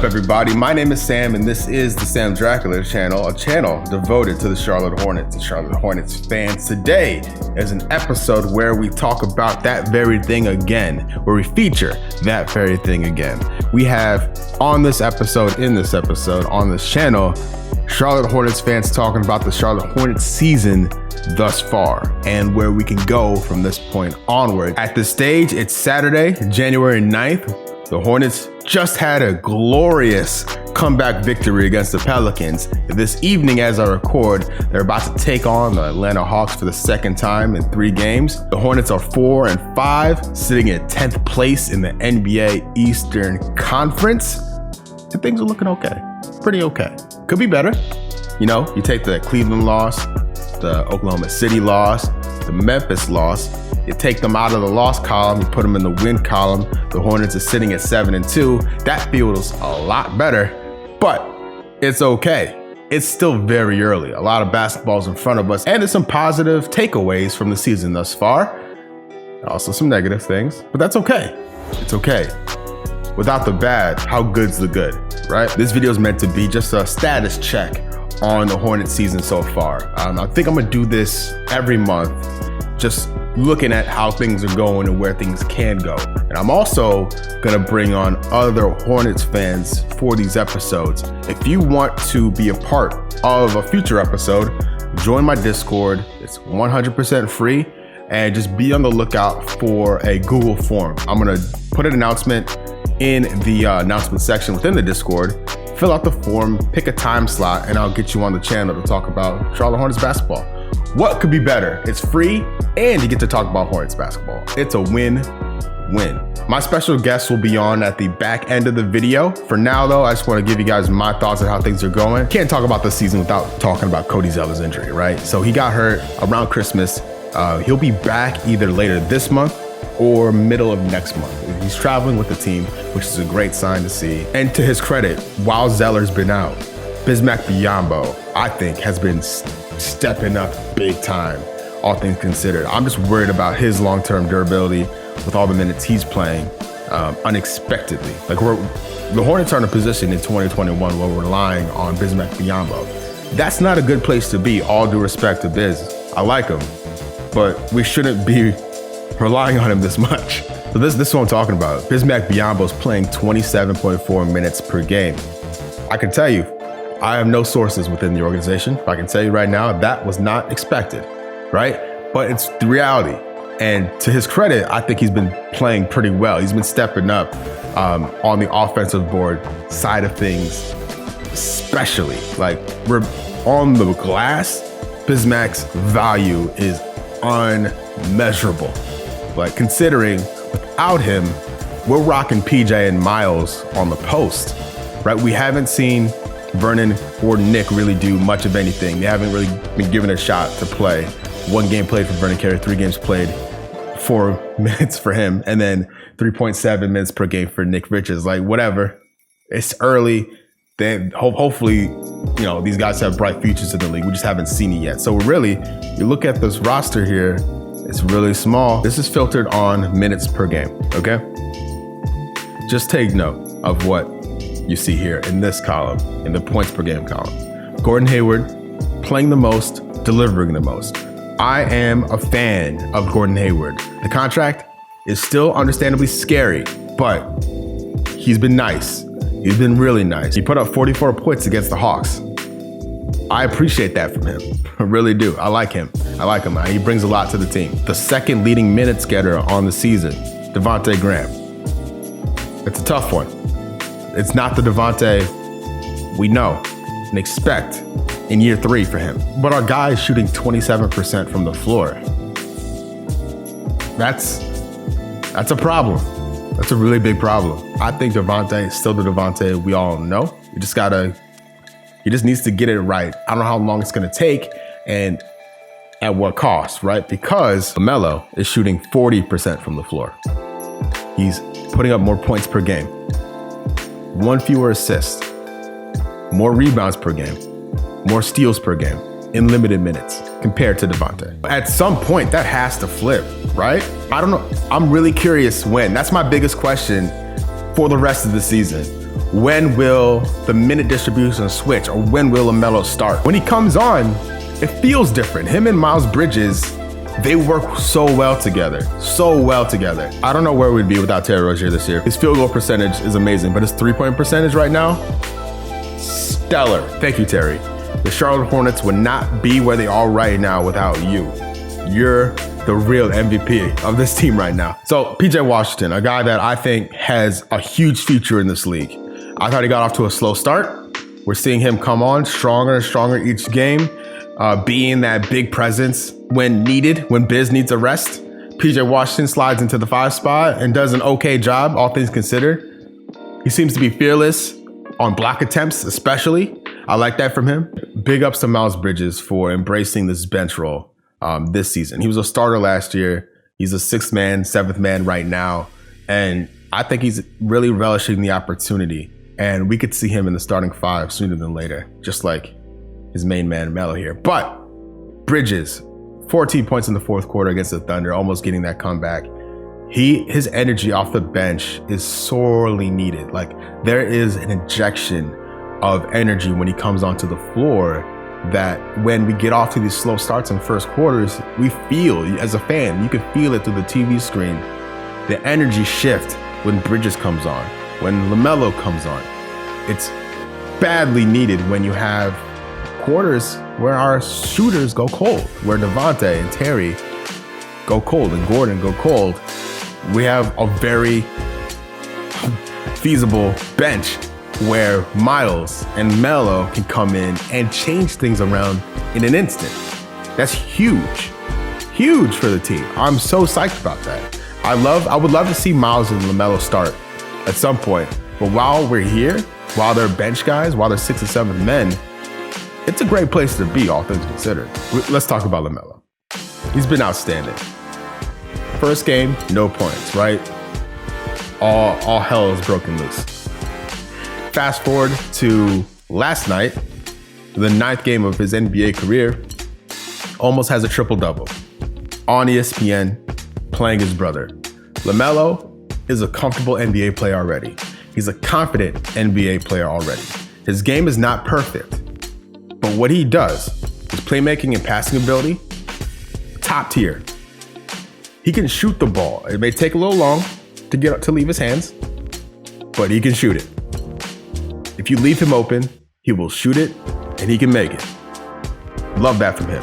everybody? My name is Sam, and this is the Sam Dracula channel, a channel devoted to the Charlotte Hornets and Charlotte Hornets fans. Today is an episode where we talk about that very thing again, where we feature that very thing again. We have on this episode, on this channel, Charlotte Hornets fans talking about the Charlotte Hornets season thus far and where we can go from this point onward. At this stage, it's Saturday, January 9th. The Hornets just had a glorious comeback victory against the Pelicans. This evening, as I record, they're about to take on the Atlanta Hawks for the second time in 3 games. The Hornets are 4-5, sitting at 10th place in the NBA Eastern Conference. And things are looking okay, pretty okay. Could be better. You know, you take the Cleveland loss, the Oklahoma City loss, the Memphis loss, you take them out of the loss column, you put them in the win column. The Hornets are sitting at 7-2. That feels a lot better, but it's okay. It's still very early. A lot of basketball's in front of us, and there's some positive takeaways from the season thus far. Also some negative things, but that's okay. It's okay. Without the bad, how good's the good, right? This video is meant to be just a status check on the Hornets season so far. I think I'm gonna do this every month, just looking at how things are going and where things can go. And I'm also gonna bring on other Hornets fans for these episodes. If you want to be a part of a future episode, join my Discord. It's 100% free, and just be on the lookout for a Google form. I'm gonna put an announcement in the announcement section within the Discord. Fill out the form, pick a time slot, and I'll get you on the channel to talk about Charlotte Hornets basketball. What could be better? It's free, and you get to talk about Hornets basketball. It's a win-win. My special guest will be on at the back end of the video. For now, though, I just want to give you guys my thoughts on how things are going. Can't talk about the season without talking about Cody Zeller's injury, right? So he got hurt around Christmas. He'll be back either later this month or middle of next month. He's traveling with the team, which is a great sign to see. And to his credit, while Zeller's been out, Bismack Biyombo, I think, has been stepping up big time, all things considered. I'm just worried about his long-term durability with all the minutes he's playing unexpectedly. Like, the Hornets are in a position in 2021 where we're relying on Bismack Biyombo. That's not a good place to be, all due respect to Biz. I like him, but we shouldn't be relying on him this much. So this is what I'm talking about. Bismack Biyombo's playing 27.4 minutes per game. I can tell you, I have no sources within the organization. I can tell you right now, that was not expected, right? But it's the reality. And to his credit, I think he's been playing pretty well. He's been stepping up on the offensive board side of things, especially. Like, we're on the glass, Bismack's value is unmeasurable. Like, considering without him, we're rocking PJ and Miles on the post, right? We haven't seen Vernon or Nick really do much of anything. They haven't really been given a shot to play. 1 game played for Vernon Carey, 3 games played, 4 minutes for him, and then 3.7 minutes per game for Nick Richards. Like, whatever. It's early. Then hopefully, you know, these guys have bright futures in the league. We just haven't seen it yet. So really, you look at this roster here, it's really small. This is filtered on minutes per game, okay? Just take note of what you see here in this column, in the points per game column. Gordon Hayward playing the most, delivering the most. I am a fan of Gordon Hayward. The contract is still understandably scary, but he's been nice. He's been really nice. He put up 44 points against the Hawks. I appreciate that from him. I really do. I like him. He brings a lot to the team. The second leading minutes getter on the season, Devontae Graham. It's a tough one. It's not the Devontae we know and expect in year 3 for him. But our guy is shooting 27% from the floor. That's a problem. That's a really big problem. I think Devontae is still the Devontae we all know. He just needs to get it right. I don't know how long it's gonna take and at what cost, right? Because LaMelo is shooting 40% from the floor. He's putting up more points per game, 1 fewer assists, more rebounds per game, more steals per game in limited minutes compared to Devontae. At some point, that has to flip, right? I don't know. I'm really curious when. That's my biggest question for the rest of the season. When will the minute distribution switch, or when will LaMelo start? When he comes on, it feels different. Him and Miles Bridges, they work so well together. So well together. I don't know where we'd be without Terry Rozier this year. His field goal percentage is amazing, but his three-point percentage right now, stellar. Thank you, Terry. The Charlotte Hornets would not be where they are right now without you. You're the real MVP of this team right now. So PJ Washington, a guy that I think has a huge future in this league. I thought he got off to a slow start. We're seeing him come on stronger and stronger each game, being that big presence when needed, when Biz needs a rest. PJ Washington slides into the 5 spot and does an okay job, all things considered. He seems to be fearless on block attempts, especially. I like that from him. Big ups to Miles Bridges for embracing this bench role this season. He was a starter last year. He's a 6th man, 7th man right now. And I think he's really relishing the opportunity. And we could see him in the starting 5 sooner than later, just like his main man, Melo here. But Bridges, 14 points in the 4th quarter against the Thunder, almost getting that comeback. His energy off the bench is sorely needed. Like, there is an injection of energy when he comes onto the floor that when we get off to these slow starts in first quarters, we feel, as a fan, you can feel it through the TV screen, the energy shift when Bridges comes on, when LaMelo comes on. It's badly needed when you have quarters where our shooters go cold, where Devontae and Terry go cold and Gordon go cold. We have a very feasible bench where Miles and Melo can come in and change things around in an instant. That's huge, huge for the team. I'm so psyched about that. I would love to see Miles and LaMelo start at some point, but while we're here, while they're bench guys, while they're 6th and 7th men, it's a great place to be, all things considered. Let's talk about LaMelo. He's been outstanding. First game, no points, right? All hell is broken loose. Fast forward to last night, the 9th game of his NBA career, almost has a triple-double on ESPN, playing his brother. LaMelo is a comfortable NBA player already. He's a confident NBA player already. His game is not perfect, but what he does, his playmaking and passing ability, top tier. He can shoot the ball. It may take a little long to leave his hands, but he can shoot it. If you leave him open, he will shoot it and he can make it. Love that from him.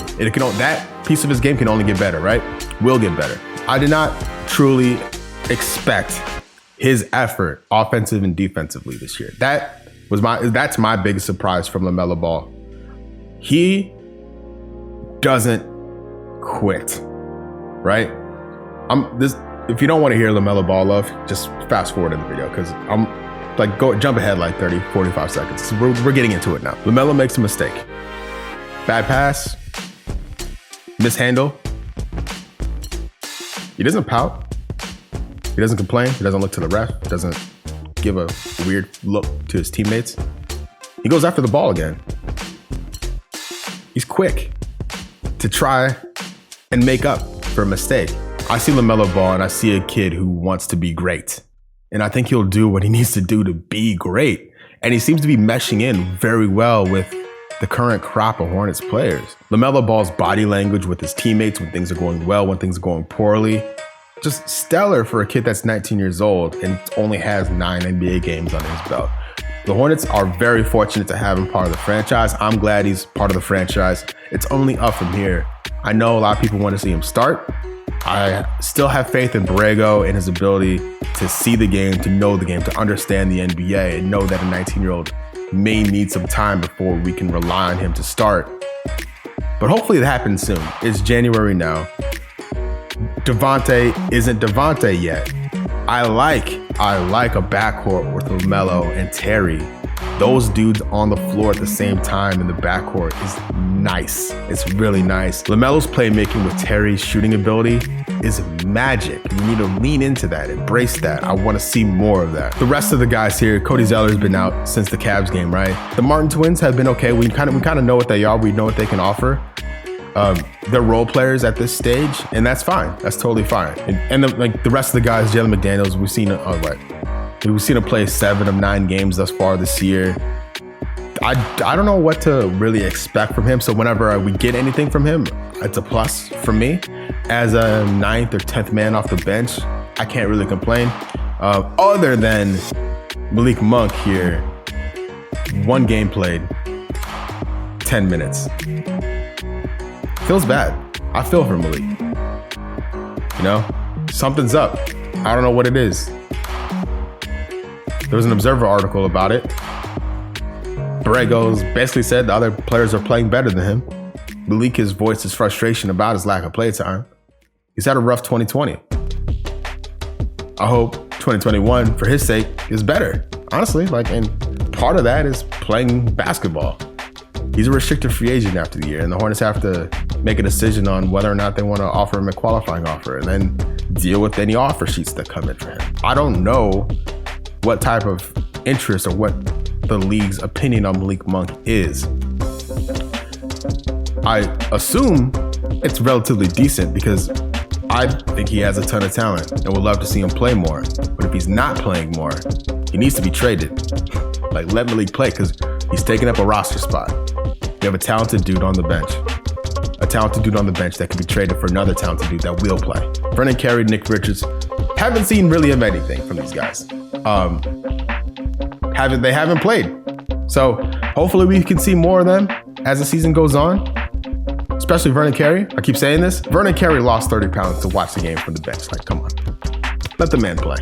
That piece of his game can only get better, right? Will get better. I did not truly expect his effort, offensive and defensively, this year. That's my biggest surprise from LaMelo Ball. He doesn't quit, right? If you don't want to hear LaMelo Ball love, just fast forward in the video, because jump ahead like 30, 45 seconds. So we're getting into it now. LaMelo makes a mistake. Bad pass, mishandle. He doesn't pout. He doesn't complain. He doesn't look to the ref. He doesn't give a weird look to his teammates. He goes after the ball again. He's quick to try and make up for a mistake. I see LaMelo Ball and I see a kid who wants to be great. And I think he'll do what he needs to do to be great. And he seems to be meshing in very well with the current crop of Hornets players. LaMelo Ball's body language with his teammates when things are going well, when things are going poorly, just stellar for a kid that's 19 years old and only has 9 NBA games on his belt. The Hornets are very fortunate to have him part of the franchise. I'm glad he's part of the franchise. It's only up from here. I know a lot of people want to see him start. I still have faith in Borrego and his ability to see the game, to know the game, to understand the NBA, and know that a 19-year-old may need some time before we can rely on him to start. But hopefully it happens soon. It's January now. Devontae isn't Devontae yet. I like a backcourt with LaMelo and Terry. Those dudes on the floor at the same time in the backcourt is nice. It's really nice. LaMelo's playmaking with Terry's shooting ability is magic. We need to lean into that, embrace that. I want to see more of that. The rest of the guys here, Cody Zeller's been out since the Cavs game, right? The Martin twins have been okay. We kind of know what they are. We know what they can offer. They're role players at this stage, and that's fine. That's totally fine. And the rest of the guys, Jalen McDaniels, we've seen We've seen him play 7 of 9 games thus far this year. I don't know what to really expect from him. So whenever we get anything from him, it's a plus for me. As a 9th or 10th man off the bench, I can't really complain. Other than Malik Monk here, 1 game played, 10 minutes. Feels bad. I feel for Malik. You know, something's up. I don't know what it is. There was an Observer article about it. Borregos basically said the other players are playing better than him. Malik has voiced his frustration about his lack of play time. He's had a rough 2020. I hope 2021, for his sake, is better. Honestly, and part of that is playing basketball. He's a restricted free agent after the year, and the Hornets have to make a decision on whether or not they want to offer him a qualifying offer and then deal with any offer sheets that come in for him. I don't know what type of interest or what the league's opinion on Malik Monk is. I assume it's relatively decent because I think he has a ton of talent and would love to see him play more. But if he's not playing more, he needs to be traded. Let Malik play because he's taking up a roster spot. You have a talented dude on the bench. A talented dude on the bench that can be traded for another talented dude that will play. Vernon Carey, Nick Richards, haven't seen really of anything from these guys. They haven't played. So hopefully we can see more of them as the season goes on. Especially Vernon Carey. I keep saying this. Vernon Carey lost 30 pounds to watch the game from the bench. Come on. Let the man play.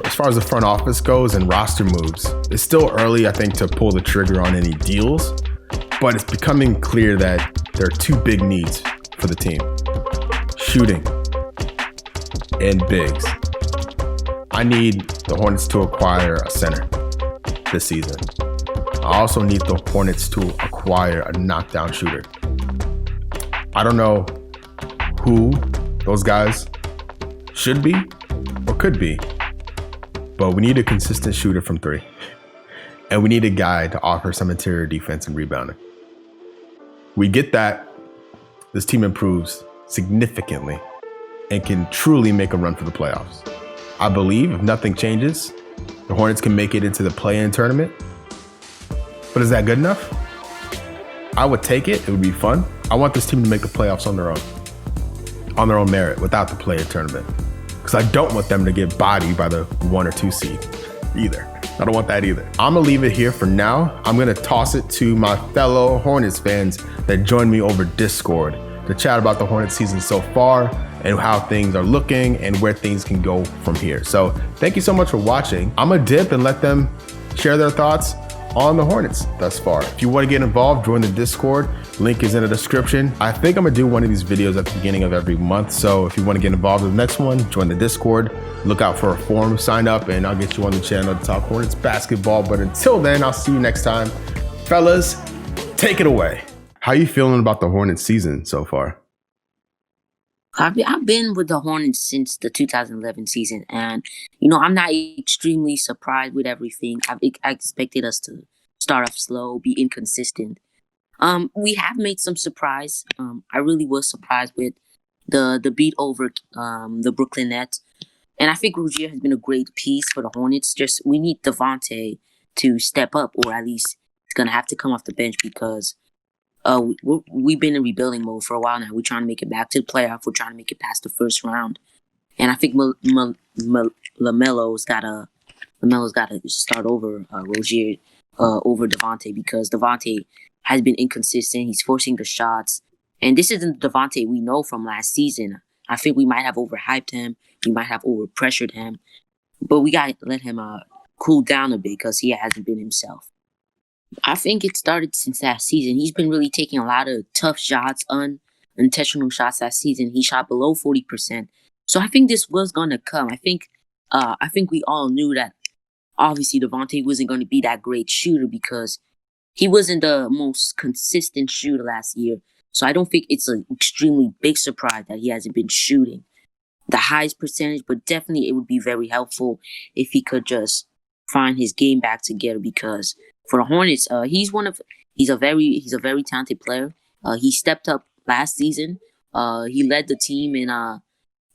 As far as the front office goes and roster moves, it's still early, I think, to pull the trigger on any deals. But it's becoming clear that there are 2 big needs for the team. Shooting and bigs. I need the Hornets to acquire a center this season. I also need the Hornets to acquire a knockdown shooter. I don't know who those guys should be or could be, but we need a consistent shooter from 3. And we need a guy to offer some interior defense and rebounding. We get that, this team improves significantly and can truly make a run for the playoffs. I believe if nothing changes, the Hornets can make it into the play-in tournament. But is that good enough? I would take it. It would be fun. I want this team to make the playoffs on their own merit without the play-in tournament. Because I don't want them to get bodied by the 1 or 2 seed either. I don't want that either. I'm going to leave it here for now. I'm going to toss it to my fellow Hornets fans that joined me over Discord to chat about the Hornets season so far and how things are looking and where things can go from here. So thank you so much for watching. I'm going to dip and let them share their thoughts on the Hornets thus far. If you want to get involved, join the Discord. Link is in the description. I think I'm going to do one of these videos at the beginning of every month. So if you want to get involved with the next one, join the Discord. Look out for a form, sign up, and I'll get you on the channel to talk Hornets basketball. But until then, I'll see you next time. Fellas, take it away. How you feeling about the Hornets season so far? I've been with the Hornets since the 2011 season, and I'm not extremely surprised with everything. I expected us to start off slow, be inconsistent. We have made some surprise. I really was surprised with the beat over the Brooklyn Nets, and I think Rozier has been a great piece for the Hornets. Just we need Devontae to step up, or at least he's gonna have to come off the bench because we've been in rebuilding mode for a while now. We're trying to make it back to the playoff. We're trying to make it past the first round. And I think LaMelo's got to start over Rozier over Devontae because Devontae has been inconsistent. He's forcing the shots. And this isn't the Devontae we know from last season. I think we might have overhyped him. We might have overpressured him. But we got to let him cool down a bit because he hasn't been himself. I think it started since last season. He's been really taking a lot of tough shots, unintentional shots last season. He shot below 40%. So I think this was going to come. I think we all knew that obviously Devontae wasn't going to be that great shooter because he wasn't the most consistent shooter last year. So I don't think it's an extremely big surprise that he hasn't been shooting the highest percentage, but definitely it would be very helpful if he could just find his game back together because for the Hornets, he's a very talented player. He stepped up last season. He led the team in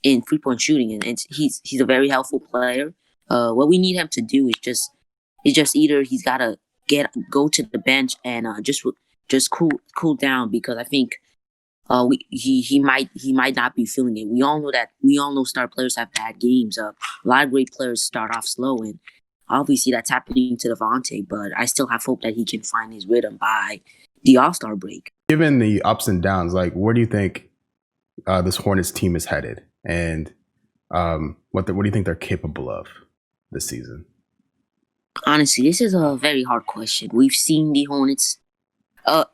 3-point shooting, and he's a very helpful player. What we need him to do is just either he's gotta go to the bench and just cool down, because I think he might not be feeling it. We all know star players have bad games. A lot of great players start off slow, and obviously that's happening to Devontae. But I still have hope that he can find his rhythm by the All-Star break. Given the ups and downs, like where do you think this Hornets team is headed, and what do you think they're capable of this season? Honestly, this is a very hard question. We've seen the Hornets.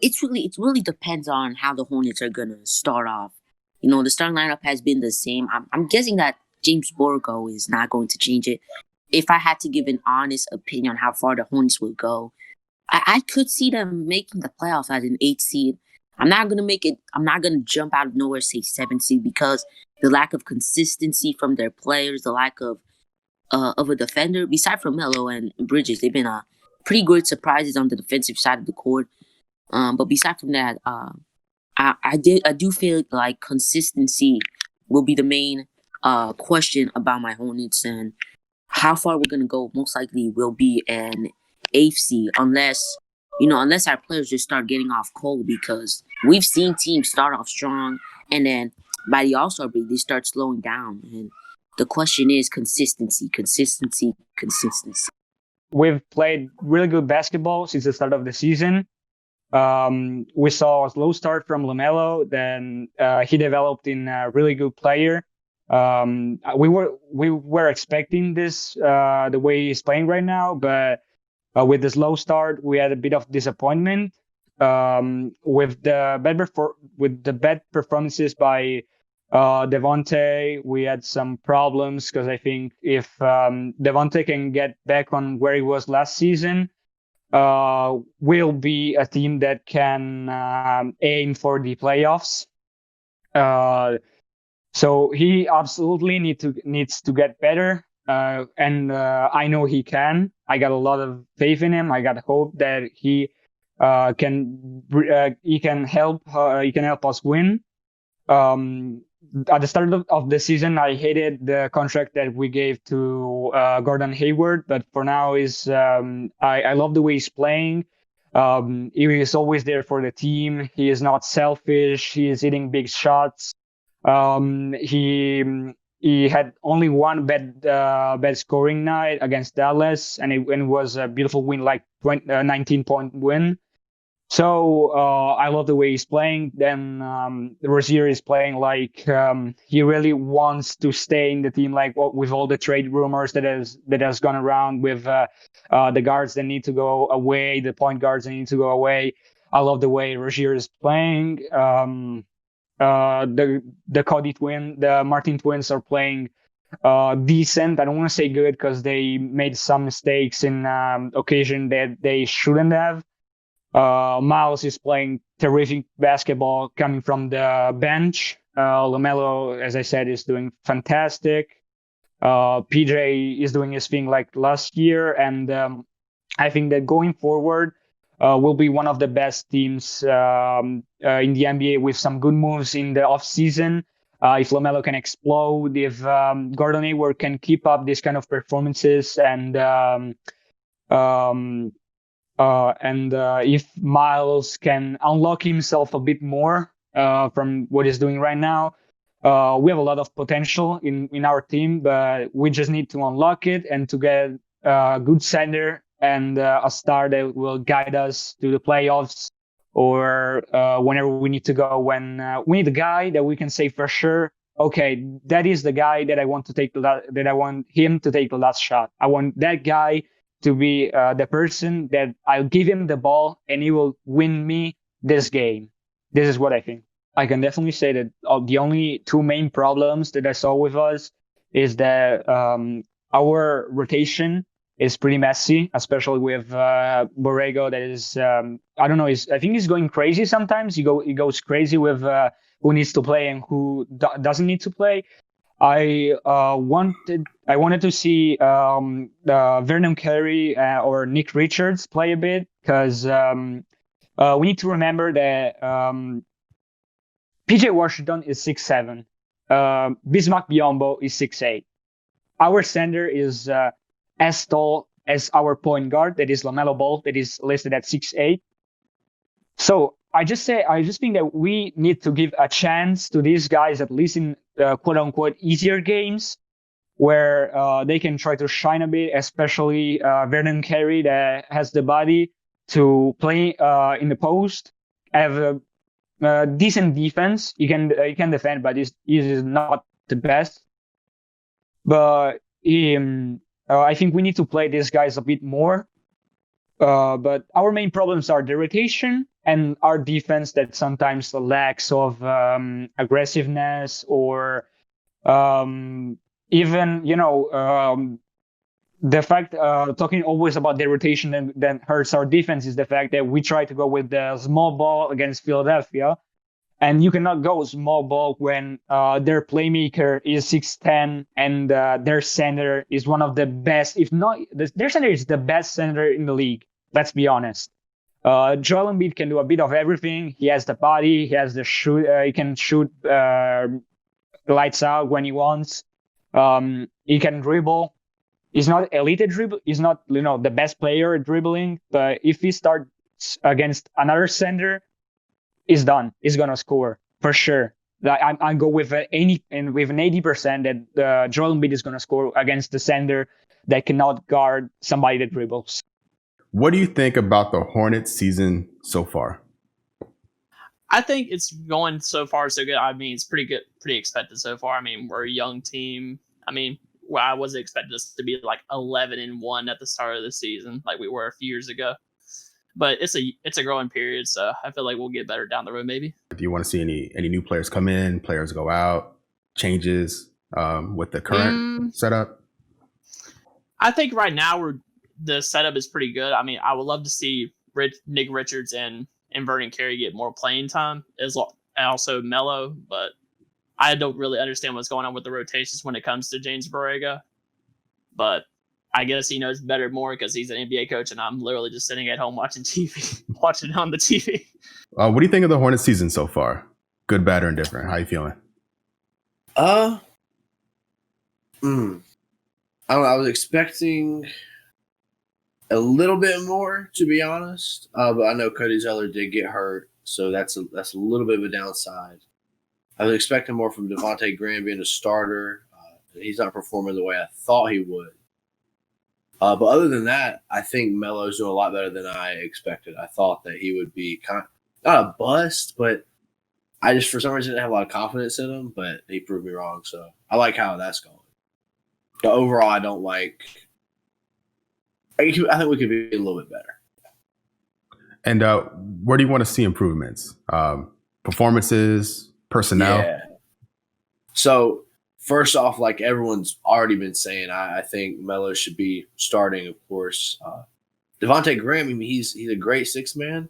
It really depends on how the Hornets are gonna start off. You know, the starting lineup has been the same. I'm guessing that James Borrego is not going to change it. If I had to give an honest opinion on how far the Hornets will go, I could see them making the playoffs as an 8 seed. I'm not gonna make it. I'm not gonna jump out of nowhere say 7 seed, because the lack of consistency from their players, the lack of a defender, beside from Melo and Bridges, they've been pretty great surprises on the defensive side of the court. But beside from that, I do feel like consistency will be the main question about my Hornets, and how far we're gonna go. Most likely will be an 8th seed, unless our players just start getting off cold, because we've seen teams start off strong and then by the All-Star break they start slowing down, and the question is consistency. We've played really good basketball since the start of the season. We saw a slow start from LaMelo, then he developed in a really good player. We were expecting this the way he's playing right now, but with the slow start, we had a bit of disappointment. With the bad performances by Devontae, we had some problems, because I think if Devontae can get back on where he was last season, will be a team that can aim for the playoffs. So he absolutely needs to get better, and I know he can. I got a lot of faith in him. I got hope that he can help us win. At the start of the season, I hated the contract that we gave to Gordon Hayward, but for now, I love the way he's playing. He is always there for the team. He is not selfish. He is hitting big shots. He had only one bad scoring night against Dallas, and it was a beautiful win, like 19-point win. So I love the way he's playing. Then Rozier is playing like he really wants to stay in the team, like with all the trade rumors that has gone around with the guards that need to go away, the point guards that need to go away. I love the way Rozier is playing. The Martin twins are playing decent. I don't want to say good, because they made some mistakes in occasion that they shouldn't have. Miles is playing terrific basketball coming from the bench. LaMelo, as I said, is doing fantastic. PJ is doing his thing like last year, and I think that going forward, will be one of the best teams in the NBA, with some good moves in the offseason. If LaMelo can explode, if Gordon Hayward can keep up this kind of performances, and if Miles can unlock himself a bit more from what he's doing right now, we have a lot of potential in our team, but we just need to unlock it and to get a good center and a star that will guide us to the playoffs, or whenever we need to go. When we need a guy that we can say for sure, okay, that is the guy that I want him to take the last shot. I want that guy to be the person that I'll give him the ball and he will win me this game. This is what I think. I can definitely say that the only two main problems that I saw with us is that our rotation is pretty messy, especially with Borrego. That is, I don't know. I think he's going crazy sometimes. He goes crazy with who needs to play and who doesn't need to play. I wanted to see Vernon Carey or Nick Richards play a bit, because we need to remember that PJ Washington is 6'7", Bismack Biyombo is 6'8". Our center is as tall as our point guard, that is LaMelo Ball, that is listed at 6'8". So I just think that we need to give a chance to these guys, at least in quote unquote easier games, where they can try to shine a bit, especially Vernon Carey, that has the body to play in the post, have a decent defense. You can defend, but he is not the best. But I think we need to play these guys a bit more. But our main problems are the rotation and our defense that sometimes lacks of aggressiveness, or even, the fact, talking always about the rotation and then hurts our defense, is the fact that we try to go with the small ball against Philadelphia. And you cannot go small ball when their playmaker is 6'10", and their center is one of the best, if not, their center is the best center in the league. Let's be honest. Joel Embiid can do a bit of everything. He has the body, he has the shoot, he can shoot lights out when he wants. He can dribble. He's not elite at dribble. He's not, the best player at dribbling. But if he starts against another center, he's done. He's gonna score for sure. I go with an 80% that Joel Embiid is gonna score against the center that cannot guard somebody that dribbles. What do you think about the Hornets season so far? I think it's going so far so good. I mean, it's pretty good, pretty expected so far. I mean, we're a young team. I mean, I wasn't expecting us to be like 11-1 at the start of the season, like we were a few years ago. But it's a growing period, so I feel like we'll get better down the road, maybe. Do you want to see any new players come in, players go out, changes with the current setup? I think right now the setup is pretty good. I mean, I would love to see Nick Richards and Vernon Carey get more playing time, and also Melo, but I don't really understand what's going on with the rotations when it comes to James Borrego. But I guess he knows better more because he's an NBA coach, and I'm literally just sitting at home watching TV, watching on the TV. What do you think of the Hornets season so far? Good, bad, or indifferent? How you feeling? I don't know. I was expecting a little bit more, to be honest. But I know Cody Zeller did get hurt, so that's a little bit of a downside. I was expecting more from Devontae Graham being a starter. He's not performing the way I thought he would. But other than that, I think Melo's doing a lot better than I expected. I thought that he would be not a bust, but I just, for some reason, didn't have a lot of confidence in him, but he proved me wrong. So I like how that's going. But overall, I don't like – I think we could be a little bit better. And where do you want to see improvements? Performances, personnel? Yeah. So – first off, like everyone's already been saying, I think Melo should be starting, of course. Devontae Graham, I mean, he's a great sixth man.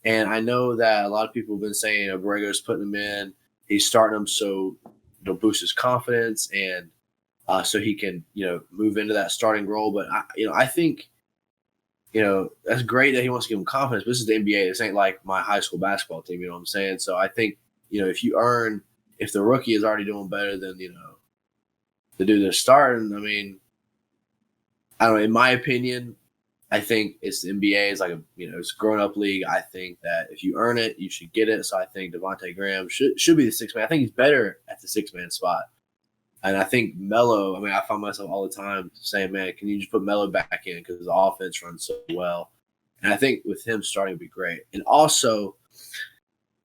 And I know that a lot of people have been saying Borrego's putting him in. He's starting him so it'll boost his confidence and so he can, move into that starting role. But, I think, that's great that he wants to give him confidence. But this is the NBA. This ain't like my high school basketball team, you know what I'm saying? So I think, if the rookie is already doing better than, the dude that's starting, I mean, I don't know. In my opinion, I think it's the NBA is like it's a grown-up league. I think that if you earn it, you should get it. So I think Devontae Graham should be the sixth man. I think he's better at the six-man spot. And I think Melo, I mean, I find myself all the time saying, man, can you just put Melo back in because the offense runs so well. And I think with him starting would be great. And also,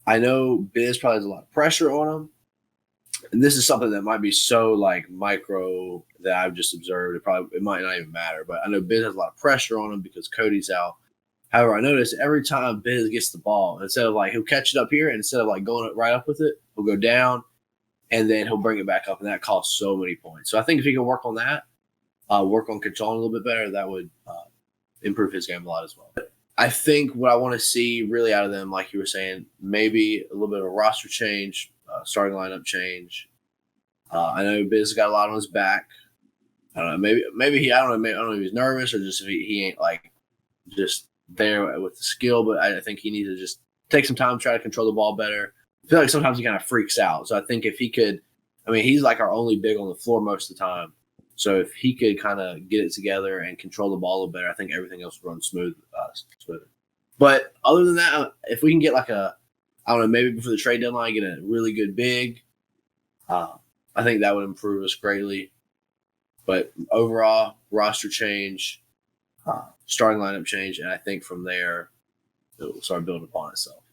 I know Biz probably has a lot of pressure on him. And this is something that might be so like micro that I've just observed. It might not even matter, but I know Biz has a lot of pressure on him because Cody's out. However, I notice every time Biz gets the ball, instead of like he'll catch it up here, and instead of like going right up with it, he'll go down, and then he'll bring it back up, and that costs so many points. So I think if he can work on that, work on controlling a little bit better, that would improve his game a lot as well. But I think what I want to see really out of them, like you were saying, maybe a little bit of a roster change. Starting lineup change. I know Biz got a lot on his back. I don't know. Maybe I don't know if he's nervous or just if he ain't like just there with the skill. But I think he needs to just take some time to try to control the ball better. I feel like sometimes he kind of freaks out. So I think if he could, I mean, he's like our only big on the floor most of the time. So if he could kind of get it together and control the ball a little better, I think everything else would run smoother. But other than that, if we can get like I don't know, maybe before the trade deadline, get a really good big, I think that would improve us greatly. But overall, roster change, starting lineup change, and I think from there, it will start building upon itself.